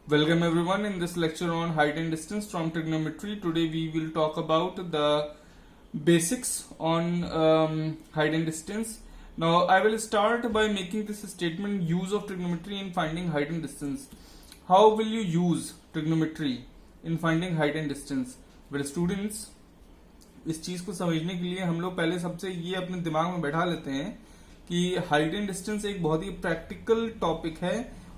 Welcome everyone in this lecture on height and distance from trigonometry. Today we will talk about the basics on height and distance. Now I will start by making this statement: use of trigonometry in finding height and distance. How will you use trigonometry in finding height and distance? Well students, इस चीज को समझने के लिए हम लोग पहले सबसे ये अपने दिमाग में बैठा लेते हैं कि हाइट एंड डिस्टेंस एक बहुत ही प्रैक्टिकल टॉपिक है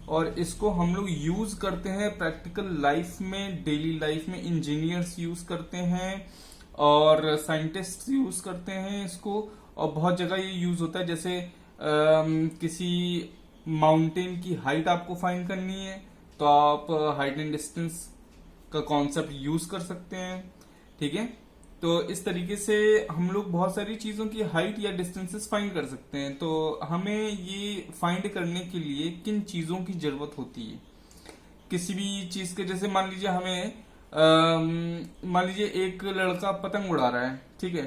और इसको हम लोग यूज करते हैं प्रैक्टिकल लाइफ में, डेली लाइफ में। इंजीनियर्स यूज करते हैं और साइंटिस्ट यूज करते हैं इसको, और बहुत जगह ये यूज होता है। जैसे किसी माउंटेन की हाइट आपको फाइंड करनी है तो आप हाइट एंड डिस्टेंस का कॉन्सेप्ट यूज कर सकते हैं, ठीक है। तो इस तरीके से हम लोग बहुत सारी चीजों की हाइट या डिस्टेंसेस फाइंड कर सकते हैं। तो हमें ये फाइंड करने के लिए किन चीजों की जरूरत होती है किसी भी चीज के, जैसे मान लीजिए मान लीजिए एक लड़का पतंग उड़ा रहा है, ठीक है।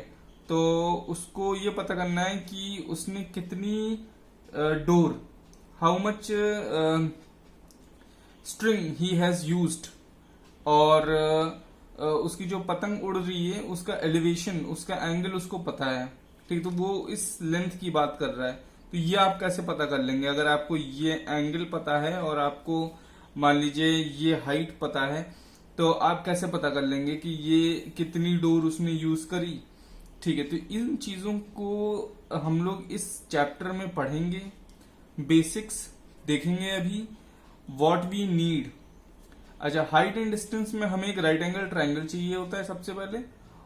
तो उसको ये पता करना है कि उसने कितनी door, how much string he has used, और उसकी जो पतंग उड़ रही है उसका एलिवेशन, उसका एंगल उसको पता है, ठीक। तो वो इस लेंथ की बात कर रहा है। तो ये आप कैसे पता कर लेंगे? अगर आपको ये एंगल पता है और आपको मान लीजिए ये हाइट पता है, तो आप कैसे पता कर लेंगे कि ये कितनी डोर उसने यूज करी, ठीक है। तो इन चीजों को हम लोग इस चैप्टर में पढ़ेंगे, बेसिक्स देखेंगे अभी, व्हाट वी नीड। अच्छा, हाइट एंड डिस्टेंस में हमें एक राइट एंगल ट्राइंगल चाहिए होता है सबसे पहले,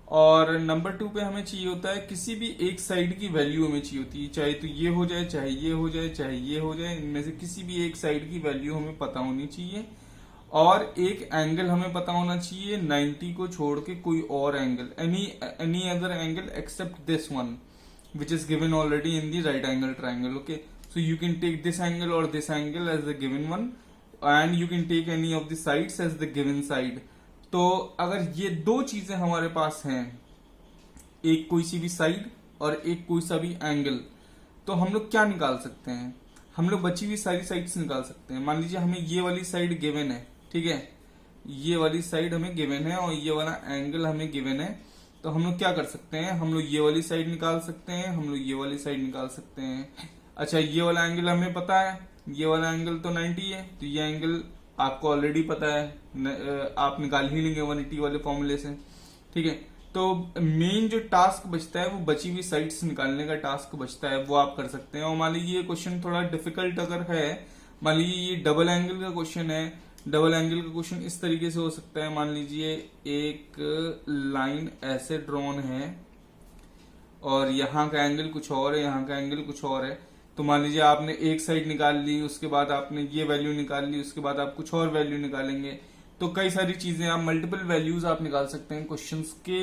और नंबर 2 पे हमें चाहिए होता है किसी भी एक साइड की वैल्यू हमें चाहिए होती है, चाहे तो ये हो जाए, चाहे ये हो जाए, चाहे ये हो जाए। इनमें से किसी भी एक साइड की वैल्यू हमें पता होनी चाहिए, और एक एंगल हमें पता होना चाहिए 90 को छोड़ के कोई और angle, any other angle except this one which is given already in the right angle triangle. Okay, so you can take this angle और this angle as the given one, and you can take any of the sides as the given side. तो अगर ये दो चीजें हमारे पास हैं, एक कोई सी भी साइड और एक कोई सा भी एंगल, तो हम लोग क्या निकाल सकते हैं? हम लोग बची हुई सारी साइड्स निकाल सकते हैं। मान लीजिए हमें ये वाली साइड गिवन है, ठीक है, ये वाली साइड हमें गिवन है और ये वाला एंगल हमें गिवन है। तो हम लोग क्या कर सकते हैं? हम लोग ये वाली साइड निकाल सकते हैं, हम लोग ये वाली साइड निकाल सकते हैं। अच्छा, ये वाला एंगल हमें पता है, ये वाला एंगल तो 90 है, तो ये एंगल आपको ऑलरेडी पता है, आप निकाल ही लेंगे 180 वाले फॉर्मूले से, ठीक है। तो मेन जो टास्क बचता है वो बची हुई साइड्स निकालने का टास्क बचता है, वो आप कर सकते हैं। और मान लीजिए ये क्वेश्चन थोड़ा डिफिकल्ट अगर है, मान लीजिए ये डबल एंगल का क्वेश्चन है। डबल एंगल का क्वेश्चन इस तरीके से हो सकता है, मान लीजिए एक लाइन ऐसे ड्रॉन है और यहाँ का एंगल कुछ और है, यहाँ का एंगल कुछ और है। तो मान लीजिए आपने एक साइड निकाल ली, उसके बाद आपने ये वैल्यू निकाल ली, उसके बाद आप कुछ और वैल्यू निकालेंगे। तो कई सारी चीजें, आप मल्टीपल वैल्यूज आप निकाल सकते हैं। क्वेश्चंस के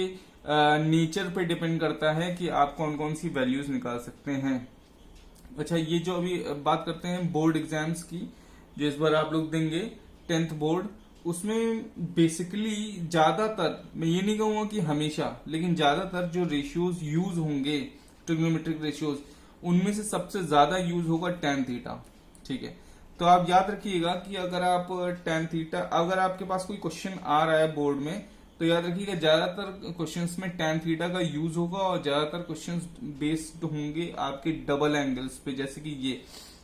नेचर पे डिपेंड करता है कि आप कौन कौन सी वैल्यूज निकाल सकते हैं। अच्छा, ये जो अभी बात करते हैं बोर्ड एग्जाम्स की, जो इस बार आप लोग देंगे 10th बोर्ड, उसमें बेसिकली ज्यादातर, मैं ये नहीं कहूंगा कि हमेशा, लेकिन ज्यादातर जो रेशियोज यूज होंगे, ट्रिग्नोमेट्रिक रेशियोज, उनमें से सबसे ज्यादा यूज होगा tan थीटा, ठीक है। तो आप याद रखिएगा कि अगर आप tan थीटा, अगर आपके पास कोई क्वेश्चन आ रहा है बोर्ड में, तो याद रखिएगा ज्यादातर क्वेश्चंस में tan थीटा का यूज होगा, और ज्यादातर क्वेश्चंस बेस्ड होंगे आपके डबल एंगल्स पे। जैसे कि ये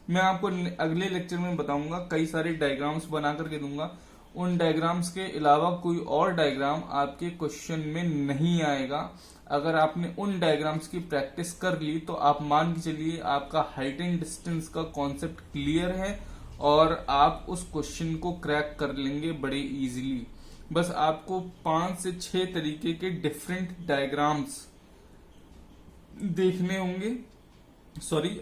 मैं आपको अगले लेक्चर में बताऊंगा, कई सारे डायग्राम्स बना करके दूंगा। उन डायग्राम्स के अलावा कोई और डायग्राम आपके क्वेश्चन में नहीं आएगा। अगर आपने उन डायग्राम्स की प्रैक्टिस कर ली तो आप मान के चलिए आपका हाइट एंड डिस्टेंस का कॉन्सेप्ट क्लियर है और आप उस क्वेश्चन को क्रैक कर लेंगे बड़े इजीली। बस आपको 5 से 6 तरीके के डिफरेंट डायग्राम्स देखने होंगे,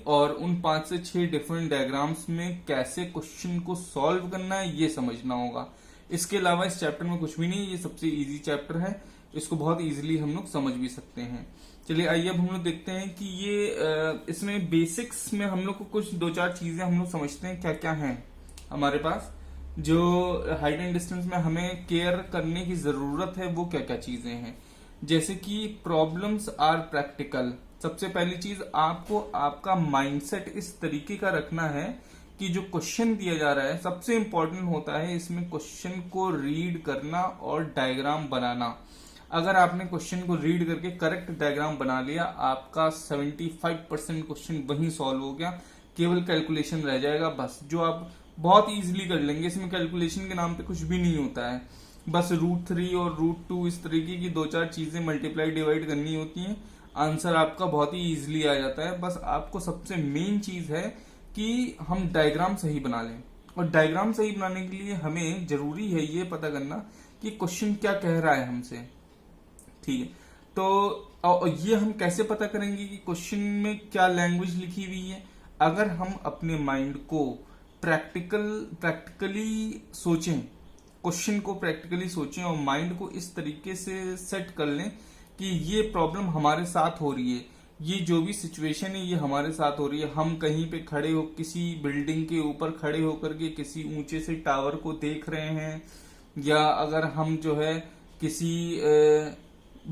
और उन 5 से 6 डिफरेंट डायग्राम्स में कैसे क्वेश्चन को सॉल्व करना है ये समझना होगा। इसके अलावा इस चैप्टर में कुछ भी नहीं, ये सबसे इजी चैप्टर है, इसको बहुत इजीली हम लोग समझ भी सकते हैं। चलिए आइए अब हम लोग देखते हैं कि ये इसमें बेसिक्स में हम लोग को कुछ 2-4 चीजें हम लोग समझते हैं क्या क्या है हमारे पास, जो हाइट एंड डिस्टेंस में हमें केयर करने की जरूरत है, वो क्या क्या चीजें हैं। जैसे कि प्रॉब्लम्स आर प्रैक्टिकल। सबसे पहली चीज, आपको आपका माइंडसेट इस तरीके का रखना है कि जो क्वेश्चन दिया जा रहा है सबसे इंपॉर्टेंट होता है इसमें क्वेश्चन को रीड करना और डायग्राम बनाना। अगर आपने क्वेश्चन को रीड करके करेक्ट डायग्राम बना लिया, आपका 75% क्वेश्चन वहीं सॉल्व हो गया, केवल कैलकुलेशन रह जाएगा बस, जो आप बहुत इजीली कर लेंगे। इसमें कैलकुलेशन के नाम पे कुछ भी नहीं होता है, बस √3 और √2 इस तरीके की 2-4 चीजें मल्टीप्लाई डिवाइड करनी होती हैं, आंसर आपका बहुत ही इजीली आ जाता है। बस आपको सबसे मेन चीज है कि हम डायग्राम सही बना लें, और डायग्राम सही बनाने के लिए हमें जरूरी है ये पता करना कि क्वेश्चन क्या कह रहा है हमसे, ठीक है। तो ये हम कैसे पता करेंगे कि क्वेश्चन में क्या लैंग्वेज लिखी हुई है? अगर हम अपने माइंड को प्रैक्टिकली सोचें, क्वेश्चन को प्रैक्टिकली सोचें और माइंड को इस तरीके से सेट कर लें कि ये प्रॉब्लम हमारे साथ हो रही है, ये जो भी सिचुएशन है ये हमारे साथ हो रही है। हम कहीं पे खड़े हो, किसी बिल्डिंग के ऊपर खड़े होकर के किसी ऊंचे से टावर को देख रहे हैं, या अगर हम जो है किसी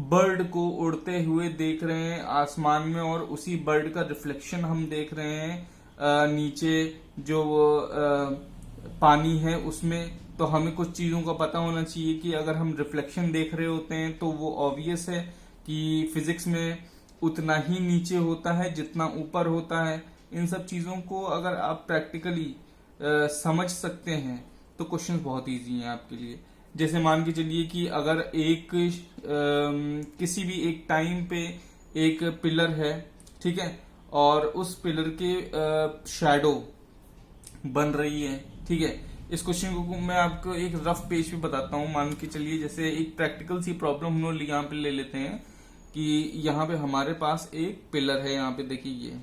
बर्ड को उड़ते हुए देख रहे हैं आसमान में, और उसी बर्ड का रिफ्लेक्शन हम देख रहे हैं नीचे जो पानी है उसमें, तो हमें कुछ चीजों का पता होना चाहिए कि अगर हम रिफ्लेक्शन देख रहे होते हैं तो वो ऑब्वियस है कि फिजिक्स में उतना ही नीचे होता है जितना ऊपर होता है। इन सब चीजों को अगर आप प्रैक्टिकली समझ सकते हैं तो क्वेश्चन बहुत इजी हैं आपके लिए। जैसे मान के चलिए कि अगर किसी भी एक टाइम पे एक पिलर है, ठीक है, और उस पिलर के शैडो बन रही है, ठीक है। इस क्वेश्चन को मैं आपको एक रफ पेज पे बताता हूँ। मान के चलिए जैसे एक प्रैक्टिकल सी प्रॉब्लम हम लोग यहाँ पे ले लेते हैं कि यहाँ पे हमारे पास एक पिलर है, यहाँ पे देखिए ये,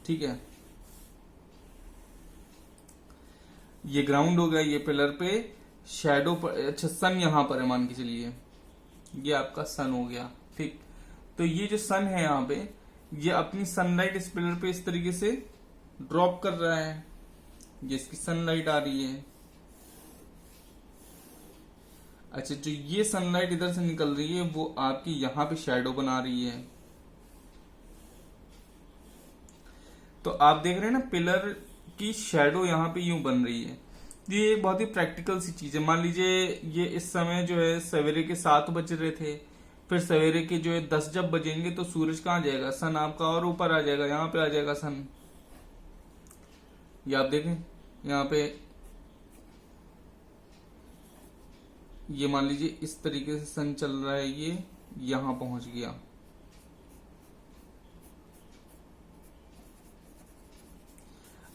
ठीक है, ये ग्राउंड हो गया, ये पिलर पे शैडो पर, अच्छा सन यहाँ पर है, मान के चलिए ये आपका सन हो गया, ठीक। तो ये जो सन है यहाँ पे, ये अपनी सनलाइट इस पिलर पे इस तरीके से ड्रॉप कर रहा है, ये इसकी सनलाइट आ रही है। अच्छा, जो ये सनलाइट इधर से निकल रही है वो आपकी यहाँ पे शैडो बना रही है। तो आप देख रहे हैं ना पिलर की शैडो यहाँ पे यूं बन रही है। ये एक बहुत ही प्रैक्टिकल सी चीज है। मान लीजिए ये इस समय जो है सवेरे के 7 बज रहे थे, फिर सवेरे के जो है 10 जब बजेंगे तो सूरज कहाँ जाएगा, सन आपका और ऊपर आ जाएगा, यहाँ पे आ जाएगा सन। ये आप देखें यहाँ पे, ये मान लीजिए इस तरीके से सन चल रहा है, ये यहां पहुंच गया।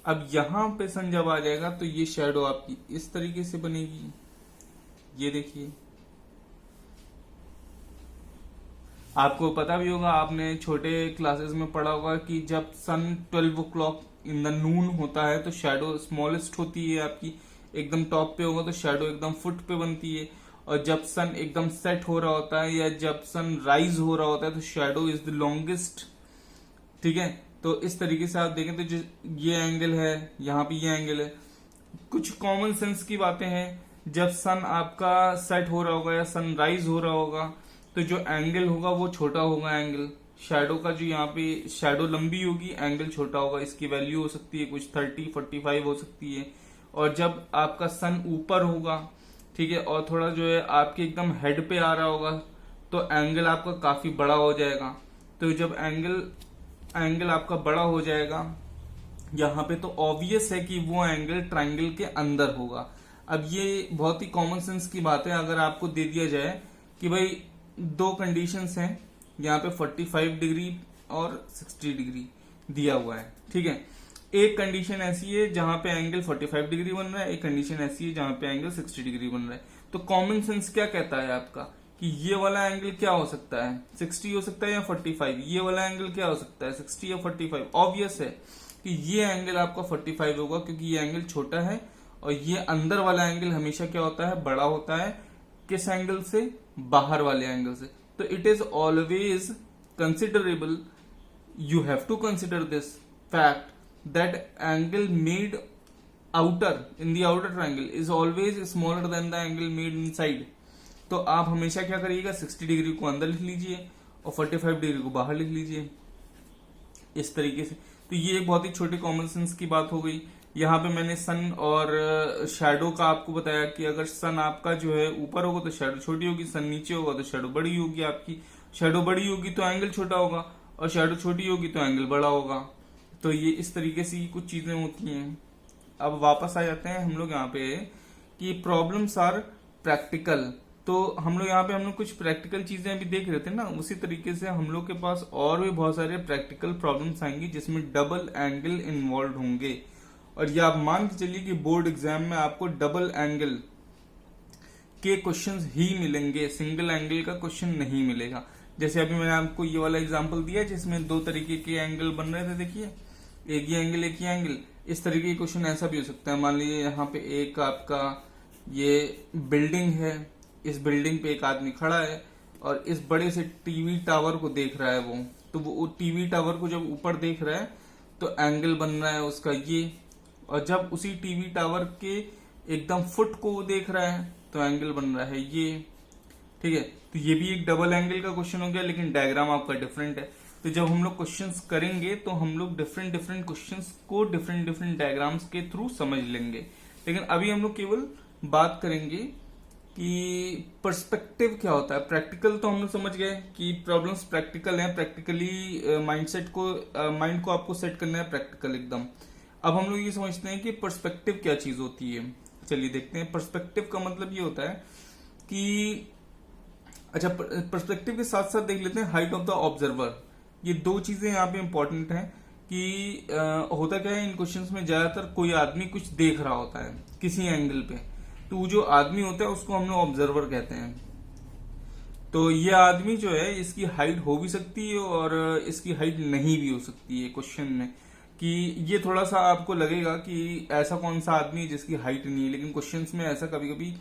अब यहां पे सन जब आ जाएगा तो ये शैडो आपकी इस तरीके से बनेगी, ये देखिए। आपको पता भी होगा, आपने छोटे क्लासेस में पढ़ा होगा कि जब सन 12 o'clock इन द नून होता है तो शैडो स्मॉलेस्ट होती है आपकी, एकदम टॉप पे होगा तो शैडो एकदम फुट पे बनती है, और जब सन एकदम सेट हो रहा होता है या जब सन राइज हो रहा होता है तो शैडो इज द लॉन्गेस्ट, ठीक है। तो इस तरीके से आप देखें तो जो ये एंगल है, यहाँ पे ये एंगल है, कुछ कॉमन सेंस की बातें हैं। जब सन आपका सेट हो रहा होगा या सन राइज हो रहा होगा तो जो एंगल होगा वो छोटा होगा, एंगल शैडो का, जो यहाँ पे शैडो लंबी होगी एंगल छोटा होगा। इसकी वैल्यू हो सकती है कुछ 30-45 हो सकती है। और जब आपका सन ऊपर होगा, ठीक है, और थोड़ा जो है आपके एकदम हेड पे आ रहा होगा तो एंगल आपका काफी बड़ा हो जाएगा। तो जब एंगल आपका बड़ा हो जाएगा यहाँ पे तो ऑब्वियस है कि वो एंगल ट्रायंगल के अंदर होगा। अब ये बहुत ही कॉमन सेंस की बात है। अगर आपको दे दिया जाए कि भाई 2 कंडीशंस हैं, यहाँ पे 45 डिग्री और 60 डिग्री दिया हुआ है, ठीक है। एक कंडीशन ऐसी है जहां पे एंगल 45 डिग्री बन रहा है, एक कंडीशन ऐसी है जहां पे एंगल 60 डिग्री बन रहा है। तो कॉमन सेंस क्या कहता है आपका कि ये वाला एंगल क्या हो सकता है, 60 हो सकता है या 45। ये वाला एंगल क्या हो सकता है, 60 या 45। ऑब्वियस है कि ये एंगल आपका 45 होगा क्योंकि ये एंगल छोटा है, और ये अंदर वाला एंगल हमेशा क्या होता है, बड़ा होता है। किस एंगल से, बाहर वाले एंगल से। तो it is always considerable, you have to consider this fact that angle made outer in the outer triangle is always smaller than the angle made inside। तो आप हमेशा क्या करिएगा, 60 डिग्री को अंदर लिख लीजिए और 45 डिग्री को बाहर लिख लीजिए, इस तरीके से। तो ये एक बहुत ही छोटी कॉमन सेंस की बात हो गई। यहाँ पे मैंने सन और शैडो का आपको बताया कि अगर सन आपका जो है ऊपर होगा तो शैडो छोटी होगी, सन नीचे होगा तो शैडो बड़ी होगी आपकी। शैडो बड़ी होगी तो एंगल छोटा होगा, और शैडो छोटी होगी तो एंगल बड़ा होगा। तो ये इस तरीके से कुछ चीजें होती हैं। अब वापस आ जाते हैं हम लोग यहाँ पे कि प्रॉब्लम्स आर प्रैक्टिकल। तो हम लोग यहाँ पे कुछ प्रैक्टिकल चीजें अभी देख रहे थे ना, उसी तरीके से हम लोग के पास और भी बहुत सारे प्रैक्टिकल प्रॉब्लम्स आएंगी जिसमें डबल एंगल इन्वॉल्व होंगे। और ये आप मान के चलिए कि बोर्ड एग्जाम में आपको डबल एंगल के क्वेश्चंस ही मिलेंगे, सिंगल एंगल का क्वेश्चन नहीं मिलेगा। जैसे अभी मैंने आपको ये वाला एग्जांपल दिया जिसमें दो तरीके के एंगल बन रहे थे, देखिए एक ही एंगल एक ही एंगल। इस तरीके का क्वेश्चन ऐसा भी हो सकता है, मान लीजिए यहाँ पे एक आपका ये बिल्डिंग है, इस बिल्डिंग पे एक आदमी खड़ा है और इस बड़े से टीवी टावर को देख रहा है वो। तो वो टीवी टावर को जब ऊपर देख रहा है तो एंगल बन रहा है उसका ये, और जब उसी टीवी टावर के एकदम फुट को वो देख रहा है तो एंगल बन रहा है ये। ठीक है, तो ये भी एक डबल एंगल का क्वेश्चन हो गया, लेकिन डायग्राम आपका डिफरेंट है। तो जब हम लोग क्वेश्चंस करेंगे तो हम लोग डिफरेंट डिफरेंट क्वेश्चंस को डिफरेंट डिफरेंट डायग्राम्स के थ्रू समझ लेंगे। लेकिन अभी हम लोग केवल बात करेंगे कि पर्सपेक्टिव क्या होता है। प्रैक्टिकल तो हम लोग समझ गए कि प्रॉब्लम्स प्रैक्टिकल हैं, प्रैक्टिकली माइंड को आपको सेट करना है प्रैक्टिकल एकदम। अब हम लोग ये समझते हैं कि पर्सपेक्टिव क्या चीज होती है। चलिए देखते हैं। पर्सपेक्टिव का मतलब ये होता है कि अच्छा, पर्सपेक्टिव के साथ साथ देख लेते हैं हाइट ऑफ द ऑब्जर्वर। ये दो चीजें यहाँ पे इंपॉर्टेंट हैं कि होता क्या है इन क्वेश्चंस में, ज्यादातर कोई आदमी कुछ देख रहा होता है किसी एंगल पे, तो वो जो आदमी होता है उसको हम लोग ऑब्जर्वर कहते हैं। तो ये आदमी जो है इसकी हाइट हो भी सकती है और इसकी हाइट नहीं भी हो सकती है क्वेश्चन में, कि ये थोड़ा सा आपको लगेगा कि ऐसा कौन सा आदमी है जिसकी हाइट नहीं है। लेकिन क्वेश्चंस में ऐसा कभी कभी,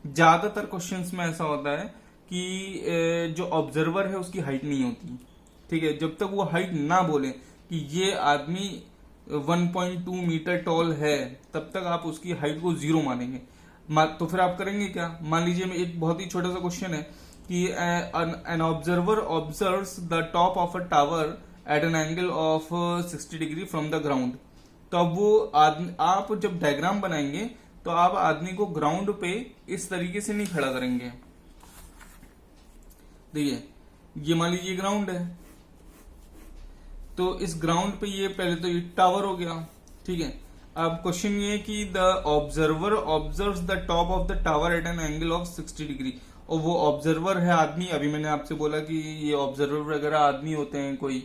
ज्यादातर क्वेश्चंस में ऐसा होता है कि जो ऑब्जर्वर है उसकी हाइट नहीं होती। ठीक है, जब तक वो हाइट ना बोले कि ये आदमी 1.2 मीटर टॉल है, तब तक आप उसकी हाइट को 0 मानेंगे। तो फिर आप करेंगे क्या, मान लीजिए एक बहुत ही छोटा सा क्वेश्चन है कि an observer observes the top of a tower at an angle of 60 degree from the ground. तो अब वो आदमी, आप जब डायग्राम बनाएंगे तो आप आदमी को ग्राउंड पे इस तरीके से नहीं खड़ा करेंगे। देखिए ये मान लीजिए ग्राउंड है, तो इस ग्राउंड पे ये पहले तो ये टावर हो गया। ठीक है, अब क्वेश्चन ये है कि the observer observes the top of the tower at an angle of 60 degree. और वो ऑब्जर्वर है आदमी। अभी मैंने आपसे बोला कि ये ऑब्जर्वर वगैरह आदमी होते हैं कोई,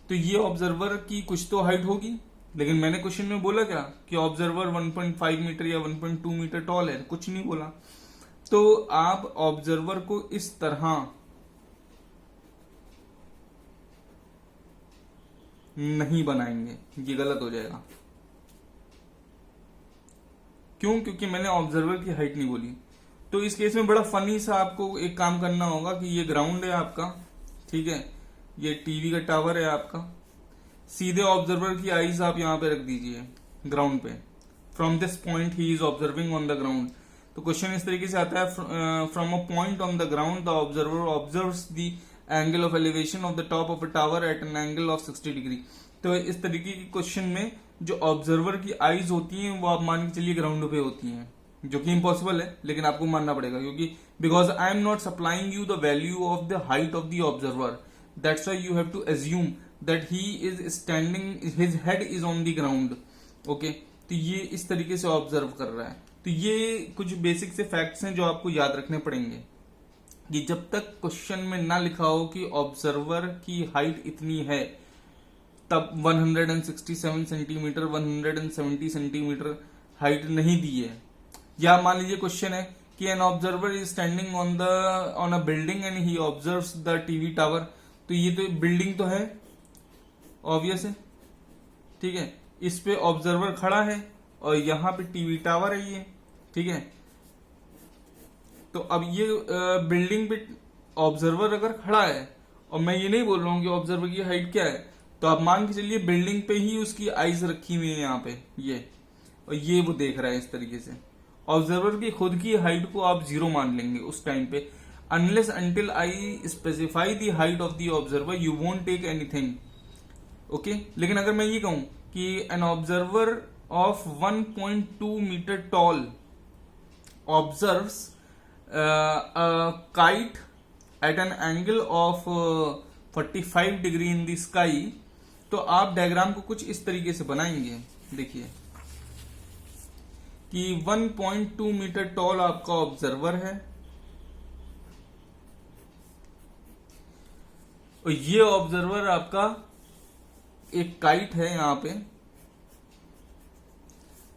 तो ये ऑब्जर्वर की कुछ तो हाइट होगी। लेकिन मैंने क्वेश्चन में बोला क्या कि ऑब्जर्वर 1.5 मीटर या 1.2 मीटर टॉल है, कुछ नहीं बोला। तो आप ऑब्जर्वर को इस तरह नहीं बनाएंगे, ये गलत हो जाएगा। क्यों? क्योंकि मैंने ऑब्जर्वर की हाइट नहीं बोली। तो इस केस में बड़ा फनी सा आपको एक काम करना होगा कि ये ग्राउंड है आपका, ठीक है, ये टीवी का टावर है आपका, सीधे ऑब्जर्वर की आईज आप यहां पे रख दीजिए ग्राउंड पे। From this point he is observing on the ground. तो क्वेश्चन इस तरीके से आता है, from a point on the ground the observer observes the angle of elevation of the top of a tower at an angle of 60 degree. तो इस तरीके की क्वेश्चन में जो ऑब्जर्वर की आईज होती हैं वो आप मान के चलिए ग्राउंड पे होती हैं, जो कि इम्पॉसिबल है, लेकिन आपको मानना पड़ेगा क्योंकि because I am not supplying you the value of the height of the observer, that's why you have to assume that he is standing, his head is on the ground. Okay, तो ये इस तरीके से observe कर रहा है। तो ये कुछ बेसिक से फैक्ट्स हैं जो आपको याद रखने पड़ेंगे कि जब तक क्वेश्चन में ना लिखा हो कि ऑब्जर्वर की हाइट इतनी है, तब 167 सेंटीमीटर 170 सेंटीमीटर हाइट नहीं दी है। या मान लीजिए क्वेश्चन है कि an observer is standing on a building and he observes the TV tower. तो ये तो बिल्डिंग तो है, ऑब्वियस है, ठीक है, इस पे ऑब्जर्वर खड़ा है और यहाँ पे टीवी टावर है ये, ठीक है। तो अब ये बिल्डिंग पे ऑब्जर्वर अगर खड़ा है और मैं ये नहीं बोल रहा हूँ कि ऑब्जर्वर की हाइट क्या है, तो आप मान के चलिए बिल्डिंग पे ही उसकी आईज रखी हुई है यहाँ पे ये, और ये वो देख रहा है इस तरीके से। ऑब्जर्वर की खुद की हाइट को आप 0 मान लेंगे उस टाइम पे, unless until I specify the height of the observer you won't take anything. Okay, लेकिन अगर मैं ये कहूं कि an observer of 1.2 meter tall observes a kite at an angle of 45 degree in the sky, तो आप diagram को कुछ इस तरीके से बनाएंगे। देखिए कि 1.2 मीटर टॉल आपका ऑब्जर्वर है और ये ऑब्जर्वर आपका एक काइट है, यहां पे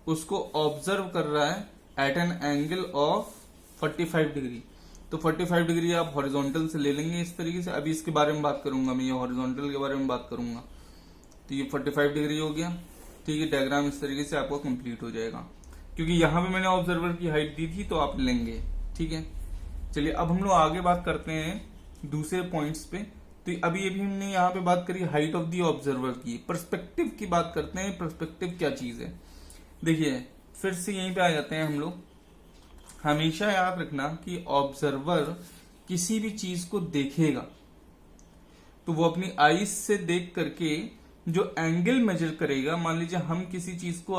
उसको ऑब्जर्व कर रहा है at an angle of 45 degree. तो 45 डिग्री आप हॉरिजॉन्टल से ले लेंगे इस तरीके से। अभी इसके बारे में बात करूंगा मैं, ये हॉरिजॉन्टल के बारे में बात करूंगा। तो ये 45 डिग्री हो गया, ठीक है। डायग्राम इस तरीके से आपको कंप्लीट हो जाएगा, क्योंकि यहां पे मैंने ऑब्जर्वर की हाइट दी थी तो आप लेंगे, ठीक है। चलिए अब हम लोग आगे बात करते हैं दूसरे पॉइंट्स पे। तो अभी हमने यहाँ पे बात करी हाइट ऑफ द ऑब्जर्वर की। पर्सपेक्टिव की बात करते हैं, पर्सपेक्टिव क्या चीज है। देखिए फिर से यहीं पे आ जाते हैं हम लोग। हमेशा याद रखना कि ऑब्जर्वर किसी भी चीज को देखेगा तो वो अपनी आईज से देख करके जो एंगल मेजर करेगा, मान लीजिए हम किसी चीज को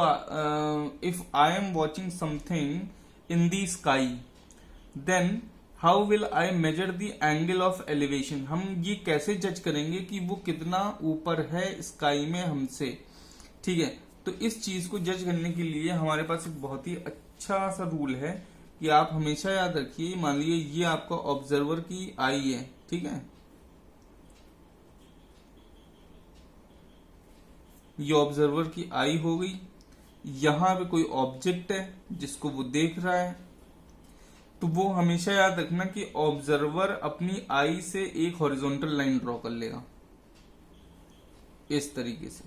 if I am watching something in the sky, then how will I measure the angle of elevation. हम ये कैसे जज करेंगे कि वो कितना ऊपर है स्काई में हमसे, ठीक है। तो इस चीज को जज करने के लिए हमारे पास एक बहुत ही अच्छा सा रूल है कि आप हमेशा याद रखिए। मान लीजिए ये आपका ऑब्जर्वर की आई है, ठीक है। ये ऑब्जर्वर की आई हो गई, यहां पे कोई ऑब्जेक्ट है जिसको वो देख रहा है, तो वो हमेशा याद रखना कि ऑब्जर्वर अपनी आई से एक हॉरिजॉन्टल लाइन ड्रॉ कर लेगा इस तरीके से,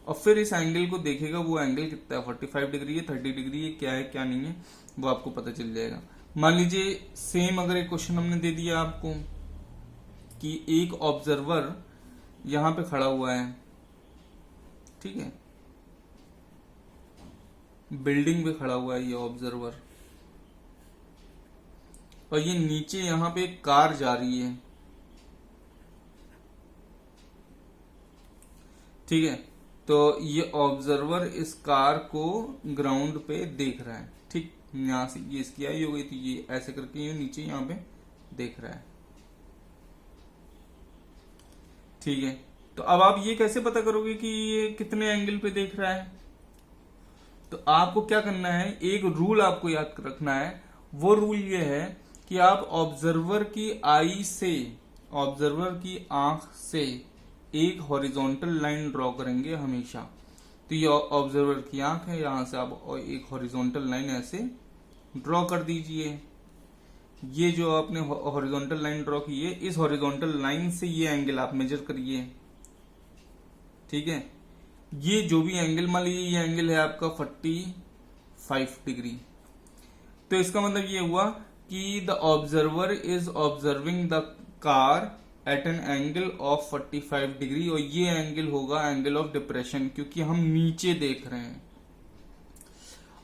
और फिर इस एंगल को देखेगा। वो एंगल कितना है, 45 डिग्री है, 30 डिग्री है, क्या है क्या नहीं है, वो आपको पता चल जाएगा। मान लीजिए सेम अगर एक क्वेश्चन हमने दे दिया आपको कि एक ऑब्जर्वर यहां पे खड़ा हुआ है, ठीक है, बिल्डिंग पे खड़ा हुआ है ये ऑब्जर्वर, और ये नीचे यहां पे एक कार जा रही है, ठीक है। तो ये ऑब्जर्वर इस कार को ग्राउंड पे देख रहा है, ठीक। यहां से ये इसकी आई हो गई, तो ये ऐसे करके ये नीचे यहां पे देख रहा है, ठीक है। तो अब आप ये कैसे पता करोगे कि ये कितने एंगल पे देख रहा है। तो आपको क्या करना है, एक रूल आपको याद रखना है। वो रूल ये है कि आप ऑब्जर्वर की आई से, ऑब्जर्वर की आंख से एक हॉरिजॉन्टल लाइन ड्रॉ करेंगे हमेशा। तो ये ऑब्जर्वर की आंख है, यहां से आप एक हॉरिजॉन्टल लाइन ऐसे ड्रॉ कर दीजिए। ये जो आपने हॉरिजॉन्टल लाइन ड्रॉ की है, इस हॉरिजॉन्टल लाइन से ये एंगल आप मेजर करिए, ठीक है। ये जो भी एंगल, मान लीजिए ये एंगल है आपका 45 डिग्री, तो इसका मतलब ये हुआ कि the observer is observing the car eight an angle of 45 degree, और ये एंगल होगा एंगल ऑफ डिप्रेशन, क्योंकि हम नीचे देख रहे हैं।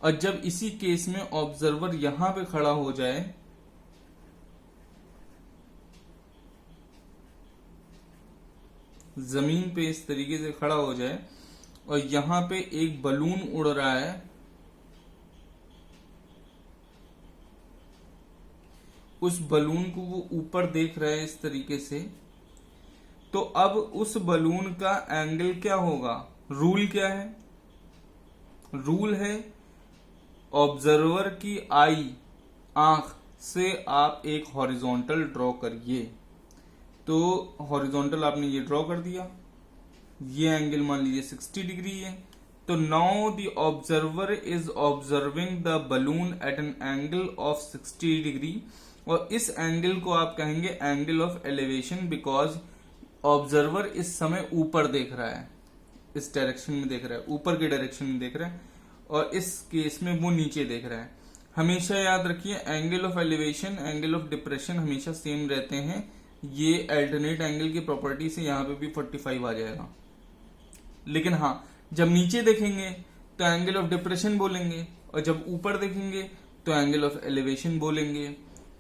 और जब इसी केस में ऑब्जर्वर यहां पे खड़ा हो जाए, जमीन पे इस तरीके से खड़ा हो जाए, और यहां पे एक बलून उड़ रहा है, उस बलून को वो ऊपर देख रहा है इस तरीके से, तो अब उस बलून का एंगल क्या होगा। रूल क्या है, रूल है ऑब्जर्वर की आई, आंख से आप एक हॉरिजॉन्टल ड्रॉ करिए। तो हॉरिजॉन्टल आपने ये ड्रॉ कर दिया, ये एंगल मान लीजिए 60 डिग्री है। तो now the observer is observing the balloon at an angle of 60 degree, और इस एंगल को आप कहेंगे angle of elevation, because observer इस समय ऊपर देख रहा है, इस डायरेक्शन में देख रहा है, ऊपर के डायरेक्शन में देख रहा है, और इस केस में वो नीचे देख रहा है। हमेशा याद रखिए angle of elevation, angle of depression हमेशा सेम रहते हैं। ये अल्टरनेट एंगल की प्रॉपर्टी से यहाँ पे भी 45 आ जाएगा, लेकिन हाँ जब नीचे देखेंगे तो एंगल ऑफ डिप्रेशन बोलेंगे, और जब ऊपर देखेंगे तो एंगल ऑफ एलिवेशन बोलेंगे,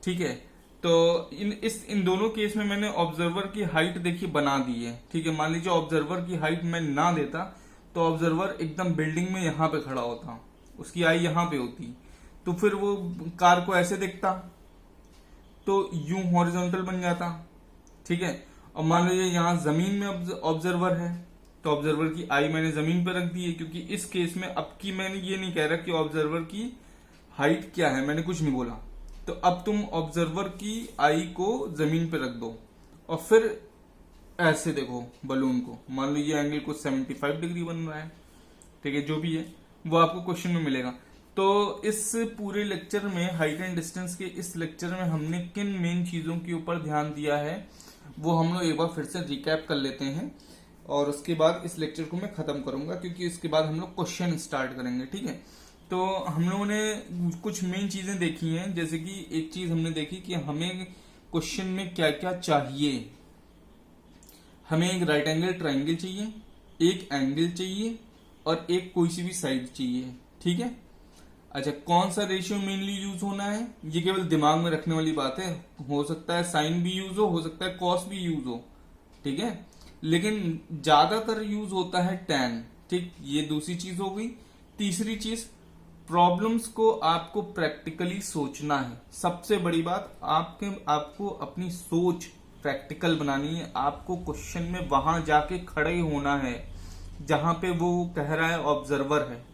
ठीक है। तो इन दोनों केस में मैंने ऑब्जर्वर की हाइट देखिए बना दी है, ठीक है। मान लीजिए ऑब्जर्वर की हाइट मैं ना देता तो ऑब्जर्वर एकदम बिल्डिंग में यहाँ पे खड़ा होता, उसकी आई यहाँ पे होती, तो फिर वो कार को ऐसे देखता, तो यूं हॉरिजॉन्टल बन जाता। ठीक है। और मान लीजिए यहाँ जमीन में ऑब्जर्वर है, तो ऑब्जर्वर की आई मैंने जमीन पर रख दी है, क्योंकि इस केस में अब की मैंने ये नहीं कह रहा कि ऑब्जर्वर की हाइट क्या है, मैंने कुछ नहीं बोला। तो अब तुम ऑब्जर्वर की आई को जमीन पे रख दो और फिर ऐसे देखो बलून को, मान लो ये एंगल को 75 डिग्री बन रहा है। ठीक है, जो भी है वो आपको क्वेश्चन में मिलेगा। तो इस पूरे लेक्चर में, हाइट एंड डिस्टेंस के इस लेक्चर में हमने किन मेन चीजों के ऊपर ध्यान दिया है वो हम लोग एक बार फिर से रिकैप कर लेते हैं, और उसके बाद इस लेक्चर को मैं खत्म करूंगा, क्योंकि इसके बाद हम लोग क्वेश्चन स्टार्ट करेंगे। ठीक है। तो हम लोगों ने कुछ मेन चीजें देखी हैं, जैसे कि एक चीज हमने देखी कि हमें क्वेश्चन में क्या क्या चाहिए। हमें एक राइट एंगल ट्राइंगल चाहिए, एक एंगल चाहिए और एक कोई सी भी साइड चाहिए। ठीक है। अच्छा, कौन सा रेशियो मेनली यूज होना है, ये केवल दिमाग में रखने वाली बात है। हो सकता है साइन भी यूज हो सकता है कॉस भी यूज हो। ठीक है, लेकिन ज्यादातर यूज होता है टैन। ठीक, ये दूसरी चीज हो गई। तीसरी चीज, प्रॉब्लम्स को आपको प्रैक्टिकली सोचना है। सबसे बड़ी बात, आपको अपनी सोच प्रैक्टिकल बनानी है। आपको क्वेश्चन में वहां जाके खड़े होना है जहां पे वो कह रहा है ऑब्जर्वर है,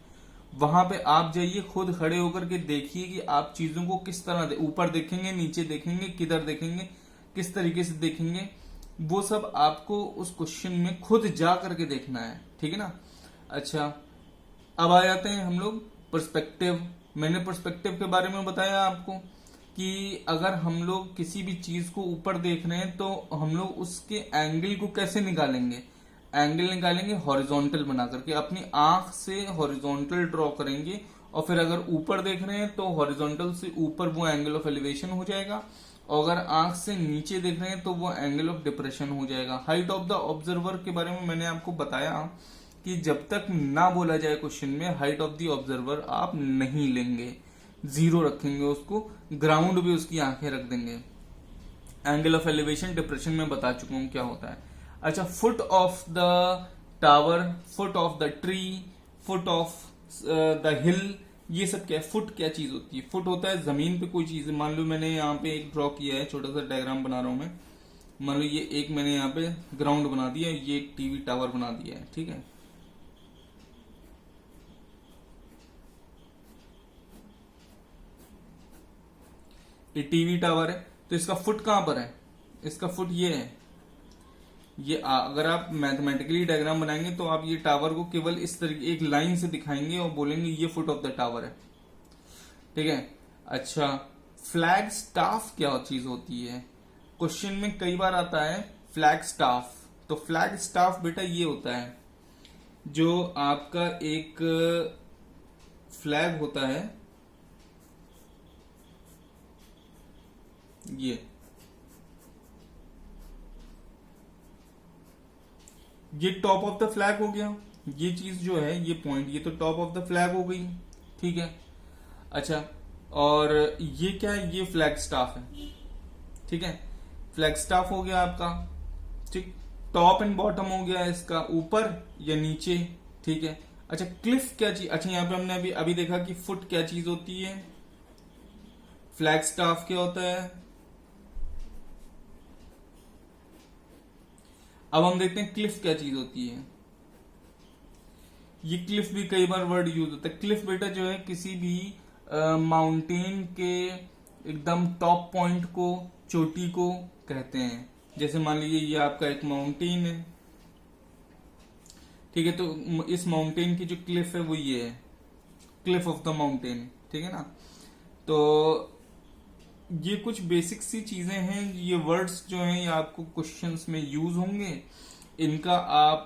वहां पे आप जाइए, खुद खड़े होकर के देखिए कि आप चीजों को किस तरह ऊपर देखेंगे, नीचे देखेंगे, किधर देखेंगे, किस तरीके से देखेंगे, वो सब आपको उस क्वेश्चन में खुद जा करके देखना है। ठीक है ना। अच्छा, अब आ जाते हैं हम लोग पर्सपेक्टिव। मैंने पर्सपेक्टिव के बारे में बताया आपको कि अगर हम लोग किसी भी चीज को ऊपर देख रहे हैं तो हम लोग उसके एंगल को कैसे निकालेंगे। एंगल निकालेंगे हॉरिजॉन्टल बना करके, अपनी आंख से हॉरिजॉन्टल ड्रॉ करेंगे, और फिर अगर ऊपर देख रहे हैं तो हॉरिजॉन्टल से ऊपर वो एंगल ऑफ एलिवेशन हो जाएगा, और अगर आंख से नीचे देख रहे हैं तो वो एंगल ऑफ डिप्रेशन हो जाएगा। हाइट ऑफ द ऑब्जर्वर के बारे में मैंने आपको बताया कि जब तक ना बोला जाए क्वेश्चन में हाइट ऑफ द ऑब्जर्वर आप नहीं लेंगे, जीरो रखेंगे उसको, ग्राउंड भी उसकी आंखें रख देंगे। एंगल ऑफ एलिवेशन डिप्रेशन में बता चुका हूं क्या होता है। अच्छा, foot of the tower, foot of the tree, foot of the हिल, ये सब क्या है। फुट क्या चीज होती है? फुट होता है जमीन पे कोई चीज। मान लो मैंने यहाँ पे एक ड्रॉ किया है, छोटा सा डायग्राम बना रहा हूं मैं। मान लो ये एक मैंने यहाँ पे ग्राउंड बना दिया, ये एक टीवी टावर बना दिया है। ठीक है, ये टीवी टावर है, तो इसका फुट कहां पर है? इसका फुट ये है। ये अगर आप मैथमेटिकली डायग्राम बनाएंगे तो आप ये टावर को केवल इस तरीके एक लाइन से दिखाएंगे और बोलेंगे ये फुट ऑफ द टावर है। ठीक है। अच्छा, फ्लैग स्टाफ क्या चीज होती है? क्वेश्चन में कई बार आता है फ्लैग स्टाफ। तो फ्लैग स्टाफ बेटा ये होता है जो आपका एक फ्लैग होता है, ये टॉप ऑफ द फ्लैग हो गया। ये चीज जो है, ये पॉइंट, ये तो टॉप ऑफ द फ्लैग हो गई। ठीक है। अच्छा, और ये क्या है? ये फ्लैग स्टाफ है। ठीक है, फ्लैग स्टाफ हो गया आपका। ठीक, टॉप एंड बॉटम हो गया इसका, ऊपर या नीचे। ठीक है। अच्छा, क्लिफ क्या चीज? अच्छा, यहाँ पे हमने अभी देखा कि फुट क्या चीज होती है, फ्लैग स्टाफ क्या होता है। अब हम देखते हैं क्लिफ क्या चीज होती है। ये क्लिफ भी कई बार वर्ड यूज होता है। क्लिफ बेटा जो है किसी भी माउंटेन के एकदम टॉप पॉइंट को, चोटी को कहते हैं। जैसे मान लीजिए ये आपका एक माउंटेन है। ठीक है, तो इस माउंटेन की जो क्लिफ है वो ये है, क्लिफ ऑफ द माउंटेन। ठीक है ना। तो ये कुछ बेसिक सी चीजें हैं। ये वर्ड्स जो हैं ये आपको क्वेश्चंस में यूज होंगे। इनका आप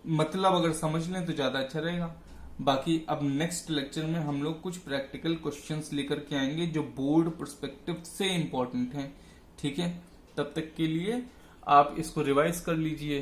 मतलब अगर समझ लें तो ज्यादा अच्छा रहेगा। बाकी अब नेक्स्ट लेक्चर में हम लोग कुछ प्रैक्टिकल क्वेश्चंस लेकर के आएंगे जो बोर्ड पर्सपेक्टिव से इम्पोर्टेंट हैं। ठीक है, तब तक के लिए आप इसको रिवाइज कर लीजिए।